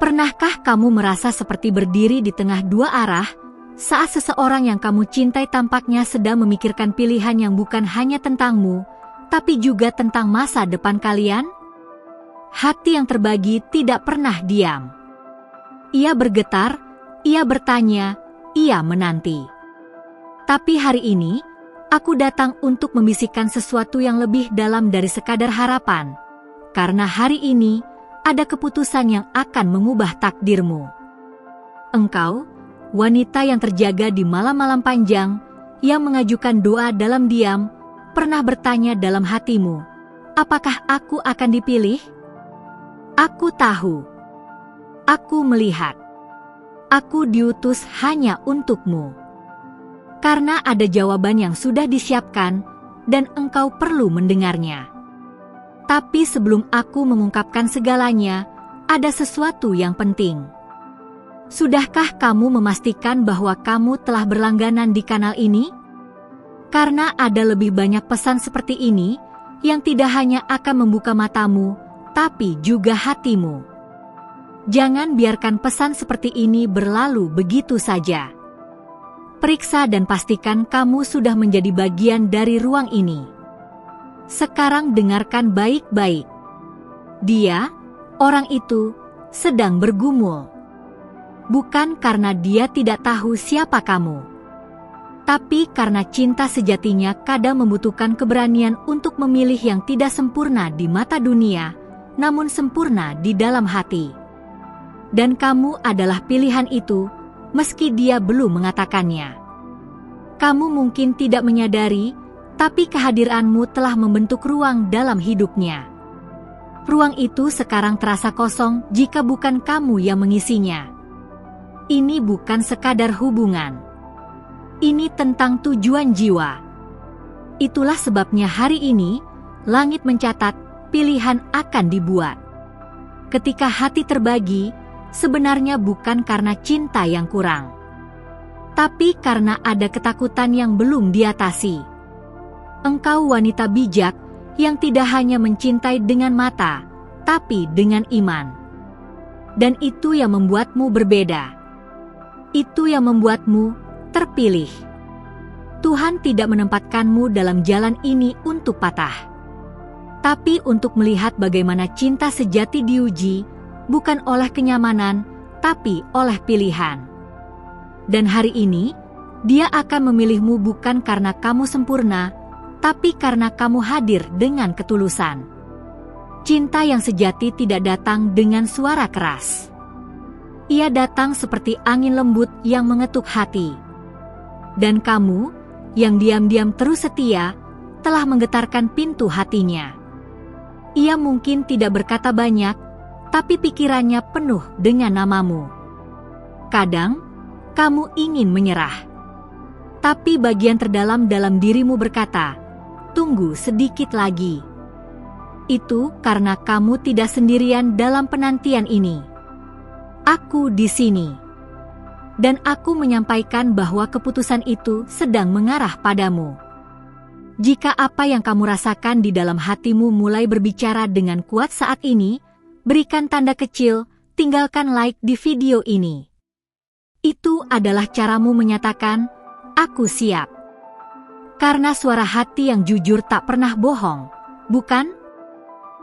Pernahkah kamu merasa seperti berdiri di tengah dua arah saat seseorang yang kamu cintai tampaknya sedang memikirkan pilihan yang bukan hanya tentangmu, tapi juga tentang masa depan kalian? Hati yang terbagi tidak pernah diam. Ia bergetar, ia bertanya, ia menanti. Tapi hari ini, aku datang untuk membisikkan sesuatu yang lebih dalam dari sekadar harapan. Karena hari ini, ada keputusan yang akan mengubah takdirmu. Engkau, wanita yang terjaga di malam-malam panjang, yang mengajukan doa dalam diam, pernah bertanya dalam hatimu, apakah aku akan dipilih? Aku tahu. Aku melihat. Aku diutus hanya untukmu. Karena ada jawaban yang sudah disiapkan, dan engkau perlu mendengarnya. Tapi sebelum aku mengungkapkan segalanya, ada sesuatu yang penting. Sudahkah kamu memastikan bahwa kamu telah berlangganan di kanal ini? Karena ada lebih banyak pesan seperti ini, yang tidak hanya akan membuka matamu, tapi juga hatimu. Jangan biarkan pesan seperti ini berlalu begitu saja. Periksa dan pastikan kamu sudah menjadi bagian dari ruang ini. Sekarang dengarkan baik-baik. Dia, orang itu, sedang bergumul. Bukan karena dia tidak tahu siapa kamu, tapi karena cinta sejatinya kadang membutuhkan keberanian untuk memilih yang tidak sempurna di mata dunia, namun sempurna di dalam hati. Dan kamu adalah pilihan itu, meski dia belum mengatakannya. Kamu mungkin tidak menyadari, tapi kehadiranmu telah membentuk ruang dalam hidupnya. Ruang itu sekarang terasa kosong jika bukan kamu yang mengisinya. Ini bukan sekadar hubungan. Ini tentang tujuan jiwa. Itulah sebabnya hari ini, langit mencatat pilihan akan dibuat. Ketika hati terbagi, sebenarnya bukan karena cinta yang kurang, tapi karena ada ketakutan yang belum diatasi. Engkau wanita bijak yang tidak hanya mencintai dengan mata, tapi dengan iman. Dan itu yang membuatmu berbeda. Itu yang membuatmu terpilih. Tuhan tidak menempatkanmu dalam jalan ini untuk patah, tapi untuk melihat bagaimana cinta sejati diuji, bukan oleh kenyamanan, tapi oleh pilihan. Dan hari ini, Dia akan memilihmu bukan karena kamu sempurna, tapi karena kamu hadir dengan ketulusan. Cinta yang sejati tidak datang dengan suara keras. Ia datang seperti angin lembut yang mengetuk hati. Dan kamu, yang diam-diam terus setia, telah menggetarkan pintu hatinya. Ia mungkin tidak berkata banyak, tapi pikirannya penuh dengan namamu. Kadang, kamu ingin menyerah. Tapi bagian terdalam dalam dirimu berkata, tunggu sedikit lagi. Itu karena kamu tidak sendirian dalam penantian ini. Aku di sini. Dan aku menyampaikan bahwa keputusan itu sedang mengarah padamu. Jika apa yang kamu rasakan di dalam hatimu mulai berbicara dengan kuat saat ini, berikan tanda kecil, tinggalkan like di video ini. Itu adalah caramu menyatakan, aku siap. Karena suara hati yang jujur tak pernah bohong, bukan?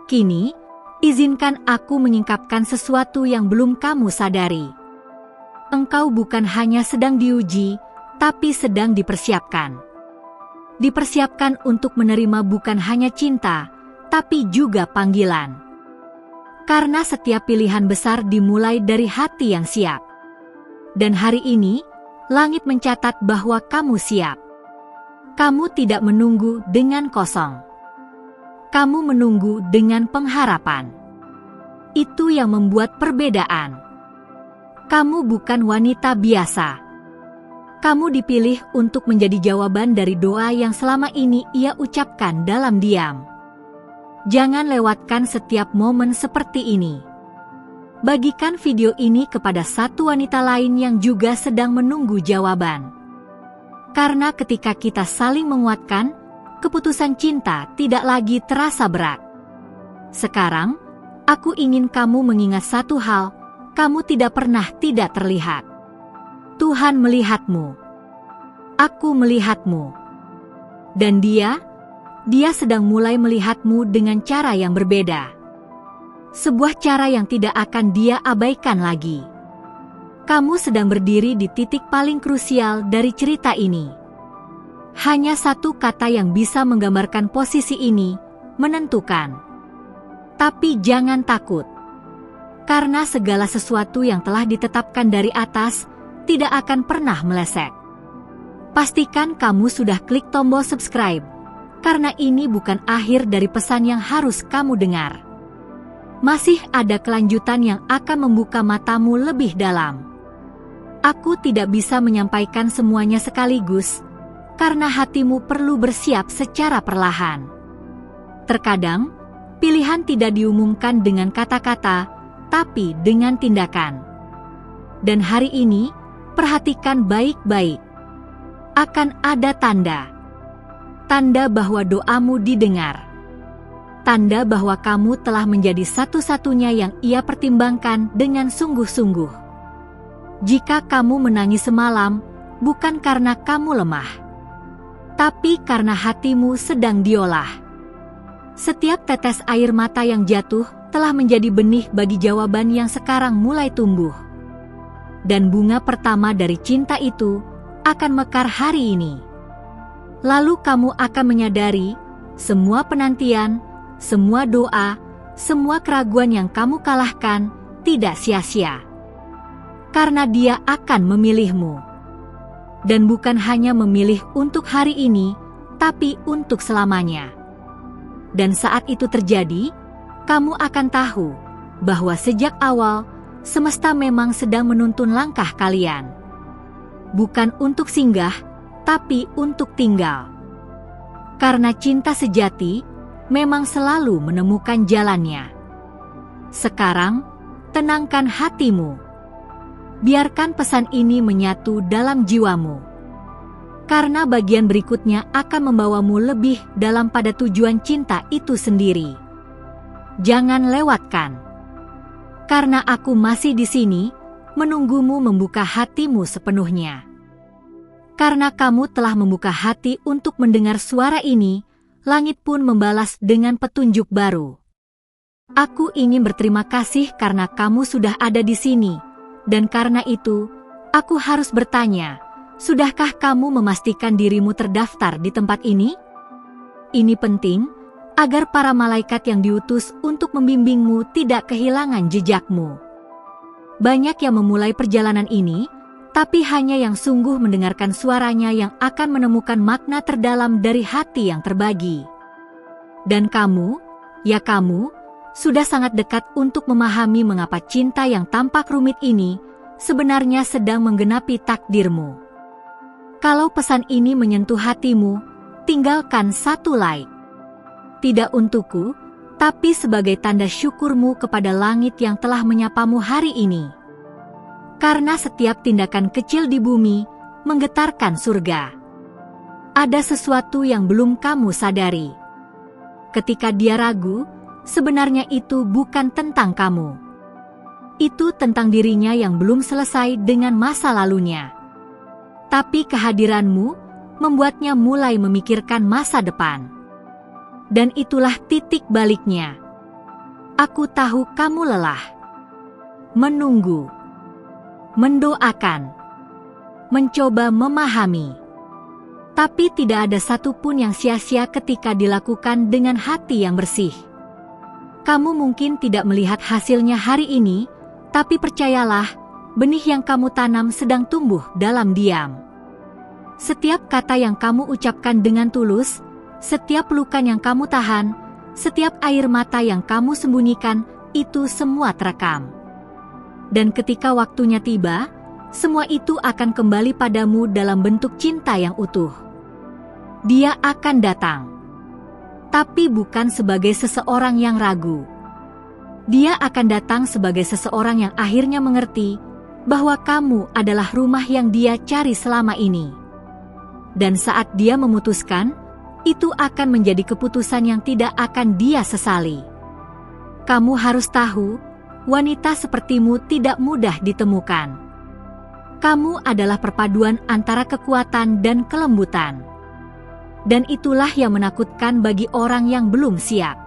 Kini, izinkan aku menyingkapkan sesuatu yang belum kamu sadari. Engkau bukan hanya sedang diuji, tapi sedang dipersiapkan. Dipersiapkan untuk menerima bukan hanya cinta, tapi juga panggilan. Karena setiap pilihan besar dimulai dari hati yang siap. Dan hari ini, langit mencatat bahwa kamu siap. Kamu tidak menunggu dengan kosong. Kamu menunggu dengan pengharapan. Itu yang membuat perbedaan. Kamu bukan wanita biasa. Kamu dipilih untuk menjadi jawaban dari doa yang selama ini ia ucapkan dalam diam. Jangan lewatkan setiap momen seperti ini. Bagikan video ini kepada satu wanita lain yang juga sedang menunggu jawaban. Karena ketika kita saling menguatkan, keputusan cinta tidak lagi terasa berat. Sekarang, aku ingin kamu mengingat satu hal, kamu tidak pernah tidak terlihat. Tuhan melihatmu. Aku melihatmu. Dan Dia sedang mulai melihatmu dengan cara yang berbeda. Sebuah cara yang tidak akan Dia abaikan lagi. Kamu sedang berdiri di titik paling krusial dari cerita ini. Hanya satu kata yang bisa menggambarkan posisi ini, menentukan. Tapi jangan takut. Karena segala sesuatu yang telah ditetapkan dari atas tidak akan pernah meleset. Pastikan kamu sudah klik tombol subscribe, karena ini bukan akhir dari pesan yang harus kamu dengar. Masih ada kelanjutan yang akan membuka matamu lebih dalam. Aku tidak bisa menyampaikan semuanya sekaligus, karena hatimu perlu bersiap secara perlahan. Terkadang, pilihan tidak diumumkan dengan kata-kata, tapi dengan tindakan. Dan hari ini, perhatikan baik-baik. Akan ada tanda. Tanda bahwa doamu didengar. Tanda bahwa kamu telah menjadi satu-satunya yang Ia pertimbangkan dengan sungguh-sungguh. Jika kamu menangis semalam, bukan karena kamu lemah, tapi karena hatimu sedang diolah. Setiap tetes air mata yang jatuh telah menjadi benih bagi jawaban yang sekarang mulai tumbuh. Dan bunga pertama dari cinta itu akan mekar hari ini. Lalu kamu akan menyadari, semua penantian, semua doa, semua keraguan yang kamu kalahkan tidak sia-sia. Karena Dia akan memilihmu. Dan bukan hanya memilih untuk hari ini, tapi untuk selamanya. Dan saat itu terjadi, kamu akan tahu bahwa sejak awal, semesta memang sedang menuntun langkah kalian. Bukan untuk singgah, tapi untuk tinggal. Karena cinta sejati memang selalu menemukan jalannya. Sekarang, tenangkan hatimu. Biarkan pesan ini menyatu dalam jiwamu. Karena bagian berikutnya akan membawamu lebih dalam pada tujuan cinta itu sendiri. Jangan lewatkan. Karena aku masih di sini, menunggumu membuka hatimu sepenuhnya. Karena kamu telah membuka hati untuk mendengar suara ini, langit pun membalas dengan petunjuk baru. Aku ingin berterima kasih karena kamu sudah ada di sini. Dan karena itu, aku harus bertanya, sudahkah kamu memastikan dirimu terdaftar di tempat ini? Ini penting, agar para malaikat yang diutus untuk membimbingmu tidak kehilangan jejakmu. Banyak yang memulai perjalanan ini, tapi hanya yang sungguh mendengarkan suaranya yang akan menemukan makna terdalam dari hati yang terbagi. Dan kamu, ya kamu, sudah sangat dekat untuk memahami mengapa cinta yang tampak rumit ini sebenarnya sedang menggenapi takdirmu. Kalau pesan ini menyentuh hatimu, tinggalkan satu like. Tidak untukku, tapi sebagai tanda syukurmu kepada langit yang telah menyapamu hari ini. Karena setiap tindakan kecil di bumi menggetarkan surga. Ada sesuatu yang belum kamu sadari. Ketika Dia ragu, sebenarnya itu bukan tentang kamu. Itu tentang dirinya yang belum selesai dengan masa lalunya. Tapi kehadiranmu membuatnya mulai memikirkan masa depan. Dan itulah titik baliknya. Aku tahu kamu lelah. Menunggu. Mendoakan. Mencoba memahami. Tapi tidak ada satupun yang sia-sia ketika dilakukan dengan hati yang bersih. Kamu mungkin tidak melihat hasilnya hari ini, tapi percayalah, benih yang kamu tanam sedang tumbuh dalam diam. Setiap kata yang kamu ucapkan dengan tulus, setiap pelukan yang kamu tahan, setiap air mata yang kamu sembunyikan, itu semua terekam. Dan ketika waktunya tiba, semua itu akan kembali padamu dalam bentuk cinta yang utuh. Dia akan datang. Tapi bukan sebagai seseorang yang ragu. Dia akan datang sebagai seseorang yang akhirnya mengerti bahwa kamu adalah rumah yang Dia cari selama ini. Dan saat Dia memutuskan, itu akan menjadi keputusan yang tidak akan Dia sesali. Kamu harus tahu, wanita sepertimu tidak mudah ditemukan. Kamu adalah perpaduan antara kekuatan dan kelembutan. Dan itulah yang menakutkan bagi orang yang belum siap.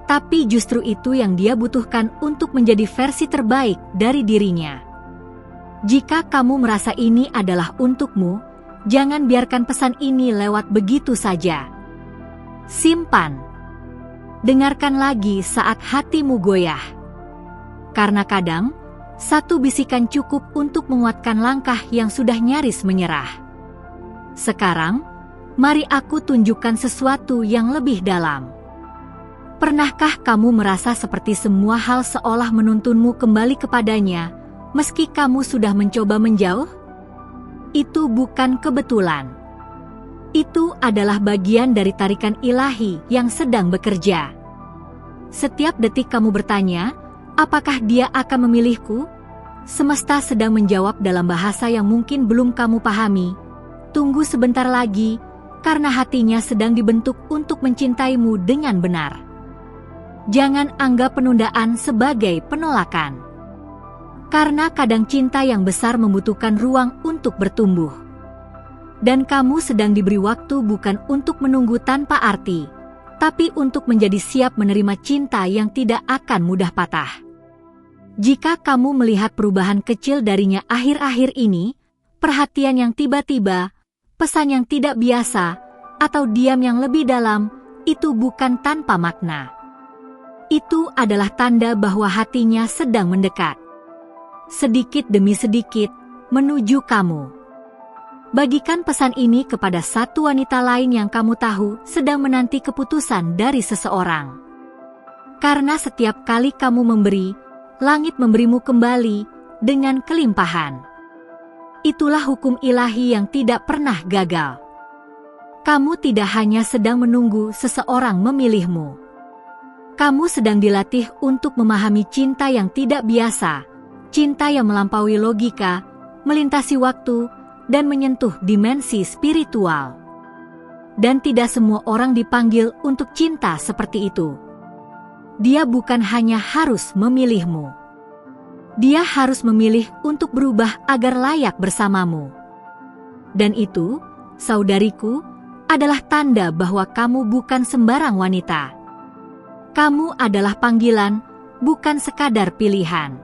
Tapi justru itu yang dia butuhkan untuk menjadi versi terbaik dari dirinya. Jika kamu merasa ini adalah untukmu, jangan biarkan pesan ini lewat begitu saja. Simpan. Dengarkan lagi saat hatimu goyah. Karena kadang, satu bisikan cukup untuk menguatkan langkah yang sudah nyaris menyerah. Sekarang, mari aku tunjukkan sesuatu yang lebih dalam. Pernahkah kamu merasa seperti semua hal seolah menuntunmu kembali kepadanya, meski kamu sudah mencoba menjauh? Itu bukan kebetulan. Itu adalah bagian dari tarikan ilahi yang sedang bekerja. Setiap detik kamu bertanya, apakah dia akan memilihku? Semesta sedang menjawab dalam bahasa yang mungkin belum kamu pahami. Tunggu sebentar lagi, karena hatinya sedang dibentuk untuk mencintaimu dengan benar. Jangan anggap penundaan sebagai penolakan. Karena kadang cinta yang besar membutuhkan ruang untuk bertumbuh. Dan kamu sedang diberi waktu bukan untuk menunggu tanpa arti, tapi untuk menjadi siap menerima cinta yang tidak akan mudah patah. Jika kamu melihat perubahan kecil darinya akhir-akhir ini, perhatian yang tiba-tiba, pesan yang tidak biasa, atau diam yang lebih dalam, itu bukan tanpa makna. Itu adalah tanda bahwa hatinya sedang mendekat. Sedikit demi sedikit, menuju kamu. Bagikan pesan ini kepada satu wanita lain yang kamu tahu sedang menanti keputusan dari seseorang. Karena setiap kali kamu memberi, langit memberimu kembali dengan kelimpahan. Itulah hukum ilahi yang tidak pernah gagal. Kamu tidak hanya sedang menunggu seseorang memilihmu. Kamu sedang dilatih untuk memahami cinta yang tidak biasa, cinta yang melampaui logika, melintasi waktu, dan menyentuh dimensi spiritual. Dan tidak semua orang dipanggil untuk cinta seperti itu. Dia bukan hanya harus memilihmu. Dia harus memilih untuk berubah agar layak bersamamu. Dan itu, saudariku, adalah tanda bahwa kamu bukan sembarang wanita. Kamu adalah panggilan, bukan sekadar pilihan.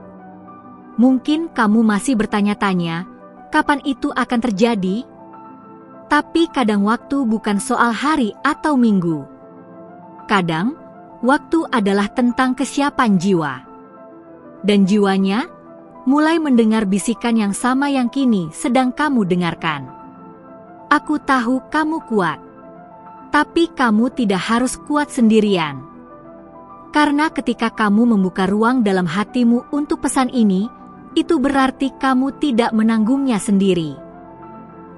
Mungkin kamu masih bertanya-tanya, kapan itu akan terjadi? Tapi kadang waktu bukan soal hari atau minggu. Kadang, waktu adalah tentang kesiapan jiwa. Dan jiwanya mulai mendengar bisikan yang sama yang kini sedang kamu dengarkan. Aku tahu kamu kuat. Tapi kamu tidak harus kuat sendirian. Karena ketika kamu membuka ruang dalam hatimu untuk pesan ini, itu berarti kamu tidak menanggungnya sendiri.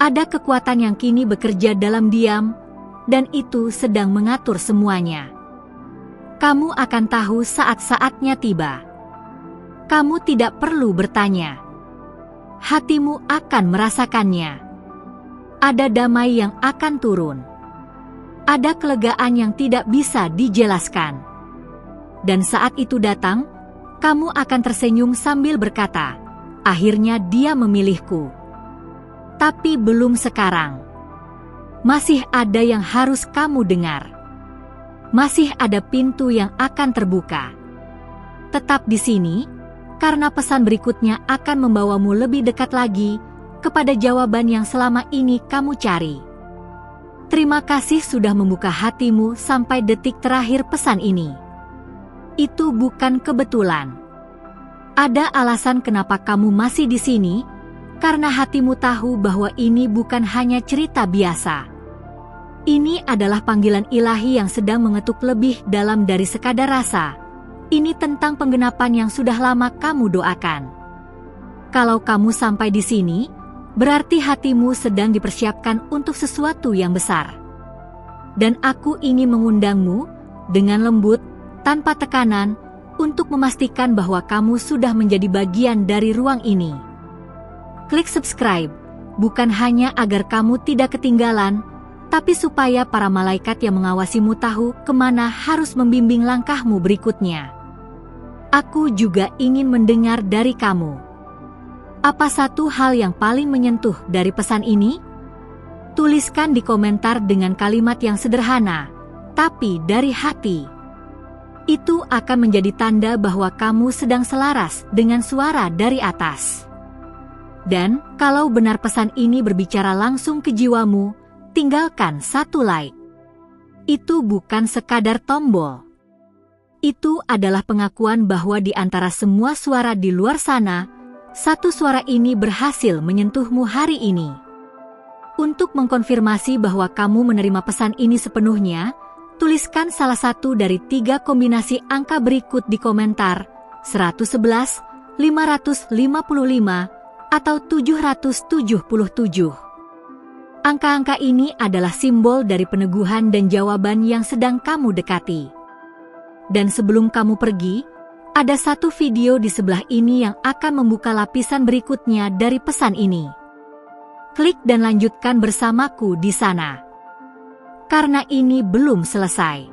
Ada kekuatan yang kini bekerja dalam diam, dan itu sedang mengatur semuanya. Kamu akan tahu saat-saatnya tiba. Kamu tidak perlu bertanya. Hatimu akan merasakannya. Ada damai yang akan turun. Ada kelegaan yang tidak bisa dijelaskan. Dan saat itu datang, kamu akan tersenyum sambil berkata, akhirnya dia memilihku. Tapi belum sekarang. Masih ada yang harus kamu dengar. Masih ada pintu yang akan terbuka. Tetap di sini, karena pesan berikutnya akan membawamu lebih dekat lagi kepada jawaban yang selama ini kamu cari. Terima kasih sudah membuka hatimu sampai detik terakhir pesan ini. Itu bukan kebetulan. Ada alasan kenapa kamu masih di sini, karena hatimu tahu bahwa ini bukan hanya cerita biasa. Ini adalah panggilan ilahi yang sedang mengetuk lebih dalam dari sekadar rasa. Ini tentang penggenapan yang sudah lama kamu doakan. Kalau kamu sampai di sini, berarti hatimu sedang dipersiapkan untuk sesuatu yang besar. Dan aku ingin mengundangmu dengan lembut, tanpa tekanan, untuk memastikan bahwa kamu sudah menjadi bagian dari ruang ini. Klik subscribe, bukan hanya agar kamu tidak ketinggalan, tapi supaya para malaikat yang mengawasimu tahu kemana harus membimbing langkahmu berikutnya. Aku juga ingin mendengar dari kamu. Apa satu hal yang paling menyentuh dari pesan ini? Tuliskan di komentar dengan kalimat yang sederhana, tapi dari hati. Itu akan menjadi tanda bahwa kamu sedang selaras dengan suara dari atas. Dan, kalau benar pesan ini berbicara langsung ke jiwamu, tinggalkan satu like. Itu bukan sekadar tombol. Itu adalah pengakuan bahwa di antara semua suara di luar sana, satu suara ini berhasil menyentuhmu hari ini. Untuk mengkonfirmasi bahwa kamu menerima pesan ini sepenuhnya, tuliskan salah satu dari 3 kombinasi angka berikut di komentar: 111, 555, atau 777. Angka-angka ini adalah simbol dari peneguhan dan jawaban yang sedang kamu dekati. Dan sebelum kamu pergi, ada satu video di sebelah ini yang akan membuka lapisan berikutnya dari pesan ini. Klik dan lanjutkan bersamaku di sana. Karena ini belum selesai.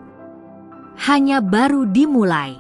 Hanya baru dimulai.